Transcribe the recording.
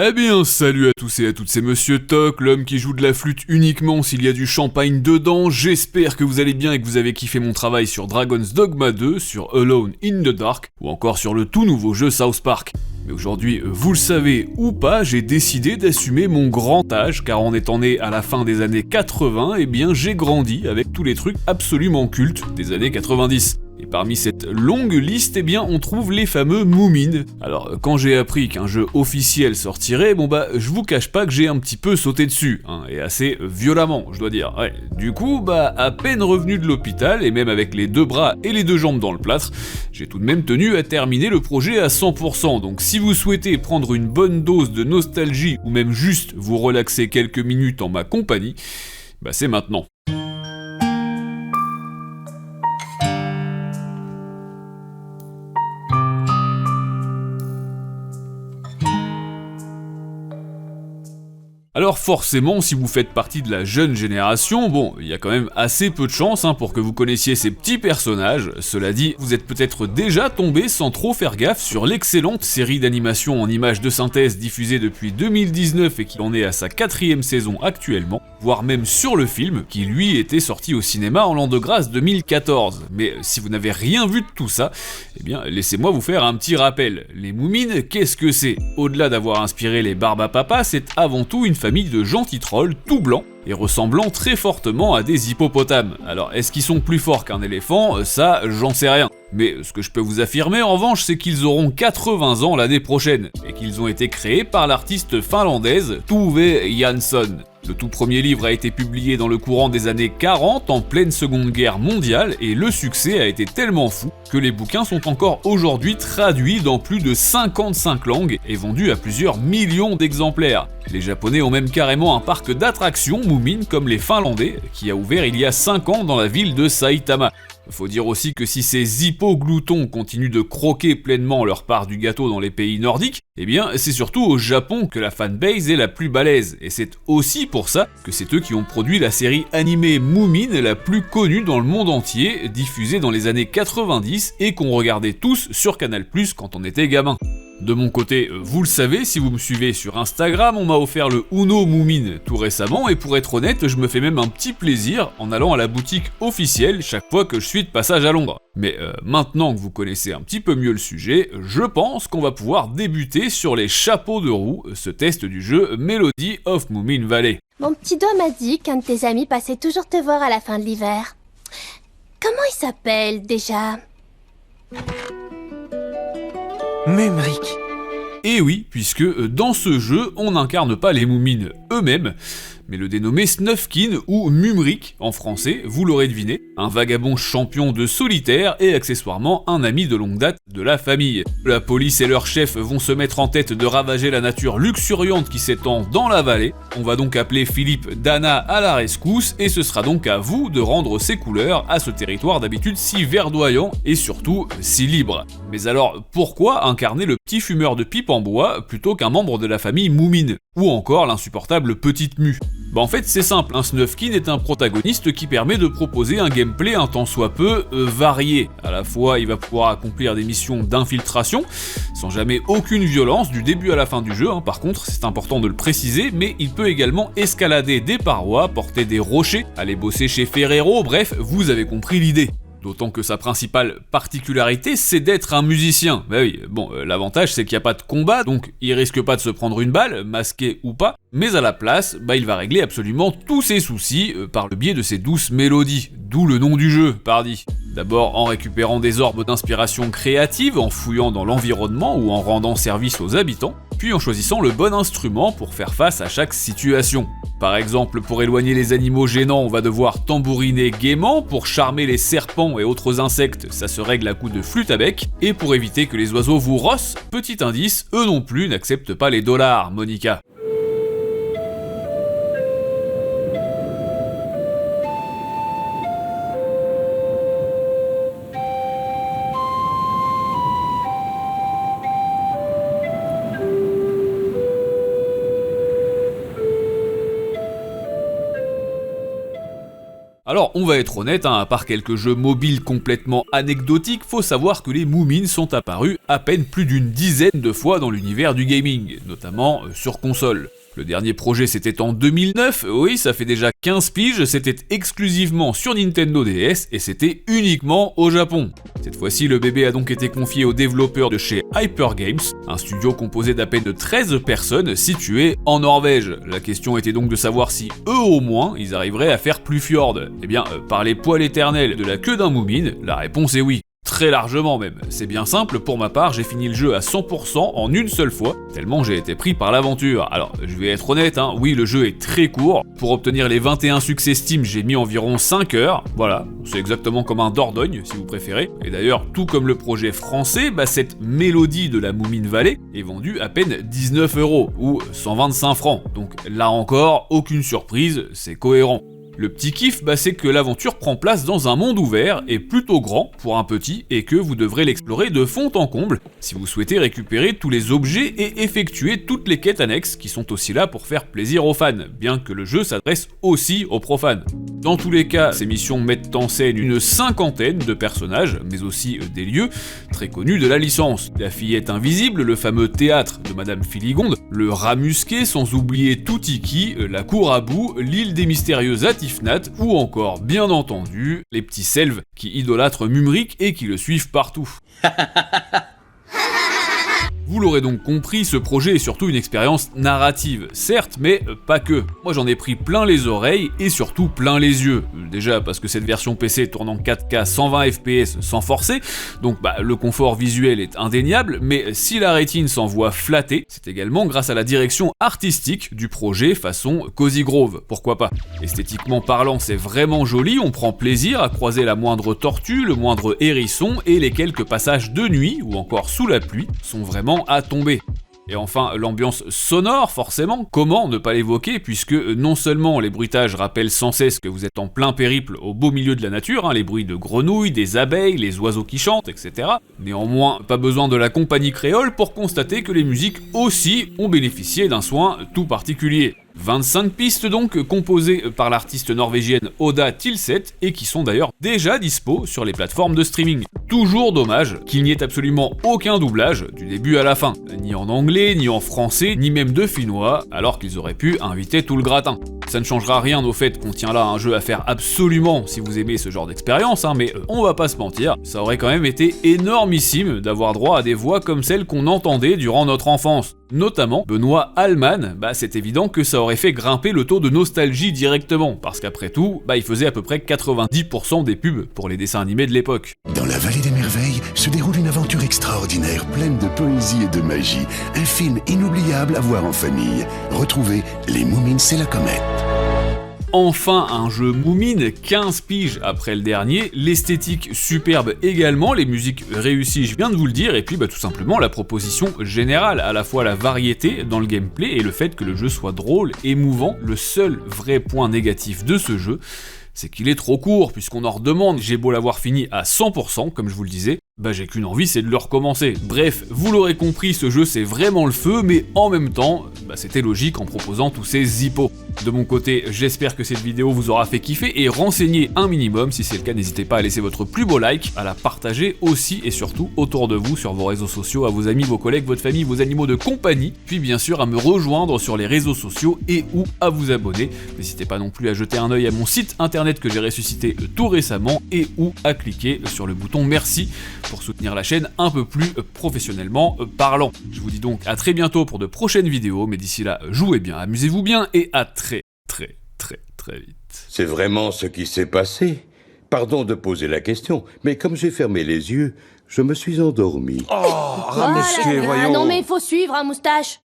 Eh bien, salut à tous et à toutes, c'est Monsieur Toc, l'homme qui joue de la flûte uniquement s'il y a du champagne dedans. J'espère que vous allez bien et que vous avez kiffé mon travail sur Dragon's Dogma 2, sur Alone in the Dark, ou encore sur le tout nouveau jeu South Park. Mais aujourd'hui, vous le savez ou pas, j'ai décidé d'assumer mon grand âge, car en étant né à la fin des années 80, eh bien j'ai grandi avec tous les trucs absolument cultes des années 90. Et parmi cette longue liste, eh bien, on trouve les fameux Moomin. Alors, quand j'ai appris qu'un jeu officiel sortirait, je vous cache pas que j'ai un petit peu sauté dessus, et assez violemment, je dois dire. Ouais. Du coup, à peine revenu de l'hôpital, et même avec les deux bras et les deux jambes dans le plâtre, j'ai tout de même tenu à terminer le projet à 100%. Donc, si vous souhaitez prendre une bonne dose de nostalgie, ou même juste vous relaxer quelques minutes en ma compagnie, c'est maintenant. Alors forcément, si vous faites partie de la jeune génération, il y a quand même assez peu de chance pour que vous connaissiez ces petits personnages. Cela dit, vous êtes peut-être déjà tombé sans trop faire gaffe sur l'excellente série d'animation en images de synthèse diffusée depuis 2019 et qui en est à sa 4e saison actuellement, voire même sur le film qui lui était sorti au cinéma en l'an de grâce 2014. Mais si vous n'avez rien vu de tout ça, eh bien laissez-moi vous faire un petit rappel. Les Moomin, qu'est-ce que c'est? Au-delà d'avoir inspiré les Barbapapa, c'est avant tout une famille de gentils trolls tout blancs et ressemblant très fortement à des hippopotames. Alors est-ce qu'ils sont plus forts qu'un éléphant? Ça, j'en sais rien. Mais ce que je peux vous affirmer en revanche, c'est qu'ils auront 80 ans l'année prochaine, et qu'ils ont été créés par l'artiste finlandaise Tove Jansson. Le tout premier livre a été publié dans le courant des années 40, en pleine Seconde Guerre mondiale, et le succès a été tellement fou que les bouquins sont encore aujourd'hui traduits dans plus de 55 langues et vendus à plusieurs millions d'exemplaires. Les Japonais ont même carrément un parc d'attractions Moomin comme les Finlandais, qui a ouvert il y a 5 ans dans la ville de Saitama. Faut dire aussi que si ces hippogloutons continuent de croquer pleinement leur part du gâteau dans les pays nordiques, eh bien c'est surtout au Japon que la fanbase est la plus balèze, et c'est aussi pour ça que c'est eux qui ont produit la série animée Moomin la plus connue dans le monde entier, diffusée dans les années 90 et qu'on regardait tous sur Canal+ quand on était gamin. De mon côté, vous le savez, si vous me suivez sur Instagram, on m'a offert le Uno Moomin tout récemment, et pour être honnête, je me fais même un petit plaisir en allant à la boutique officielle chaque fois que je suis de passage à Londres. Mais maintenant que vous connaissez un petit peu mieux le sujet, je pense qu'on va pouvoir débuter sur les chapeaux de roue ce test du jeu Melody of Moomin Valley. Mon petit doigt m'a dit qu'un de tes amis passait toujours te voir à la fin de l'hiver. Comment il s'appelle déjà? Mumric. Et oui, puisque dans ce jeu, on n'incarne pas les Moomin eux-mêmes, mais le dénommé Snufkin ou Mumric en français, vous l'aurez deviné, un vagabond champion de solitaire et accessoirement un ami de longue date de la famille. La police et leur chef vont se mettre en tête de ravager la nature luxuriante qui s'étend dans la vallée. On va donc appeler Philippe Dana à la rescousse, et ce sera donc à vous de rendre ses couleurs à ce territoire d'habitude si verdoyant et surtout si libre. Mais alors pourquoi incarner le petit fumeur de pipe en bois plutôt qu'un membre de la famille Moomin? Ou encore l'insupportable petite mue? En fait c'est simple, Snufkin est un protagoniste qui permet de proposer un gameplay un tant soit peu varié. À la fois il va pouvoir accomplir des missions d'infiltration, sans jamais aucune violence du début à la fin du jeu, par contre c'est important de le préciser, mais il peut également escalader des parois, porter des rochers, aller bosser chez Ferrero, bref, vous avez compris l'idée. D'autant que sa principale particularité, c'est d'être un musicien. L'avantage c'est qu'il n'y a pas de combat, donc il risque pas de se prendre une balle, masqué ou pas, mais à la place, il va régler absolument tous ses soucis par le biais de ses douces mélodies, d'où le nom du jeu, pardi. D'abord en récupérant des orbes d'inspiration créative, en fouillant dans l'environnement ou en rendant service aux habitants, puis en choisissant le bon instrument pour faire face à chaque situation. Par exemple, pour éloigner les animaux gênants, on va devoir tambouriner gaiement, pour charmer les serpents et autres insectes, ça se règle à coups de flûte à bec, et pour éviter que les oiseaux vous rossent, petit indice, eux non plus n'acceptent pas les dollars, Monica. Alors, on va être honnête, à part quelques jeux mobiles complètement anecdotiques, faut savoir que les Moomin sont apparus à peine plus d'une dizaine de fois dans l'univers du gaming, notamment sur console. Le dernier projet c'était en 2009, oui ça fait déjà 15 piges, c'était exclusivement sur Nintendo DS et c'était uniquement au Japon. Cette fois-ci le bébé a donc été confié aux développeurs de chez Hyper Games, un studio composé d'à peine 13 personnes situé en Norvège. La question était donc de savoir si eux au moins ils arriveraient à faire plus fjord. Eh bien par les poils éternels de la queue d'un Moomin, la réponse est oui. Très largement même. C'est bien simple, pour ma part, j'ai fini le jeu à 100% en une seule fois, tellement j'ai été pris par l'aventure. Alors, je vais être honnête, oui, le jeu est très court. Pour obtenir les 21 succès Steam, j'ai mis environ 5 heures. Voilà, c'est exactement comme un Dordogne, si vous préférez. Et d'ailleurs, tout comme le projet français, cette mélodie de la Moomin Valley est vendue à peine 19 € ou 125 francs. Donc là encore, aucune surprise, c'est cohérent. Le petit kiff, c'est que l'aventure prend place dans un monde ouvert et plutôt grand pour un petit et que vous devrez l'explorer de fond en comble si vous souhaitez récupérer tous les objets et effectuer toutes les quêtes annexes qui sont aussi là pour faire plaisir aux fans, bien que le jeu s'adresse aussi aux profanes. Dans tous les cas, ces missions mettent en scène une 50aine de personnages, mais aussi des lieux très connus de la licence. La fillette invisible, le fameux théâtre de Madame Filigonde, le rat musqué, sans oublier Toutiki, la cour à bout, l'île des mystérieux Atifnat, ou encore, bien entendu, les petits selves qui idolâtrent Mumric et qui le suivent partout. Vous l'aurez donc compris, ce projet est surtout une expérience narrative, certes, mais pas que. Moi j'en ai pris plein les oreilles et surtout plein les yeux. Déjà parce que cette version PC tourne en 4K 120 FPS sans forcer, donc le confort visuel est indéniable, mais si la rétine s'en voit flattée, c'est également grâce à la direction artistique du projet façon Cozy Grove, pourquoi pas. Esthétiquement parlant, c'est vraiment joli, on prend plaisir à croiser la moindre tortue, le moindre hérisson, et les quelques passages de nuit ou encore sous la pluie sont vraiment à tomber. Et enfin, l'ambiance sonore, forcément, comment ne pas l'évoquer, puisque non seulement les bruitages rappellent sans cesse que vous êtes en plein périple au beau milieu de la nature, les bruits de grenouilles, des abeilles, les oiseaux qui chantent, etc. Néanmoins, pas besoin de la compagnie créole pour constater que les musiques aussi ont bénéficié d'un soin tout particulier. 25 pistes donc, composées par l'artiste norvégienne Oda Tilset et qui sont d'ailleurs déjà dispo sur les plateformes de streaming. Toujours dommage qu'il n'y ait absolument aucun doublage du début à la fin, ni en anglais, ni en français, ni même de finnois, alors qu'ils auraient pu inviter tout le gratin. Ça ne changera rien au fait qu'on tient là un jeu à faire absolument si vous aimez ce genre d'expérience, mais on va pas se mentir, ça aurait quand même été énormissime d'avoir droit à des voix comme celles qu'on entendait durant notre enfance. Notamment Benoît Alman, c'est évident que ça aurait fait grimper le taux de nostalgie directement, parce qu'après tout, il faisait à peu près 90% des pubs pour les dessins animés de l'époque. Dans la vallée des merveilles se déroule une aventure extraordinaire, pleine de poésie et de magie. Un film inoubliable à voir en famille. Retrouvez Les Moomins et la comète. Enfin un jeu Moomin, 15 piges après le dernier, l'esthétique superbe également, les musiques réussies je viens de vous le dire, et puis tout simplement la proposition générale, à la fois la variété dans le gameplay et le fait que le jeu soit drôle, émouvant. Le seul vrai point négatif de ce jeu, c'est qu'il est trop court, puisqu'on en redemande. J'ai beau l'avoir fini à 100%, comme je vous le disais, j'ai qu'une envie, c'est de le recommencer. Bref, vous l'aurez compris, ce jeu c'est vraiment le feu, mais en même temps, c'était logique en proposant tous ces zippos. De mon côté, j'espère que cette vidéo vous aura fait kiffer et renseigner un minimum. Si c'est le cas, n'hésitez pas à laisser votre plus beau like, à la partager aussi et surtout autour de vous sur vos réseaux sociaux, à vos amis, vos collègues, votre famille, vos animaux de compagnie, puis bien sûr à me rejoindre sur les réseaux sociaux et ou à vous abonner. N'hésitez pas non plus à jeter un œil à mon site internet que j'ai ressuscité tout récemment et ou à cliquer sur le bouton merci pour soutenir la chaîne un peu plus professionnellement parlant. Je vous dis donc à très bientôt pour de prochaines vidéos, mais d'ici là, jouez bien, amusez-vous bien et à très vite. C'est vraiment ce qui s'est passé. Pardon de poser la question, mais comme j'ai fermé les yeux, je me suis endormi. Oh, Ramusqué, voyons. Non mais il faut suivre, Moustache.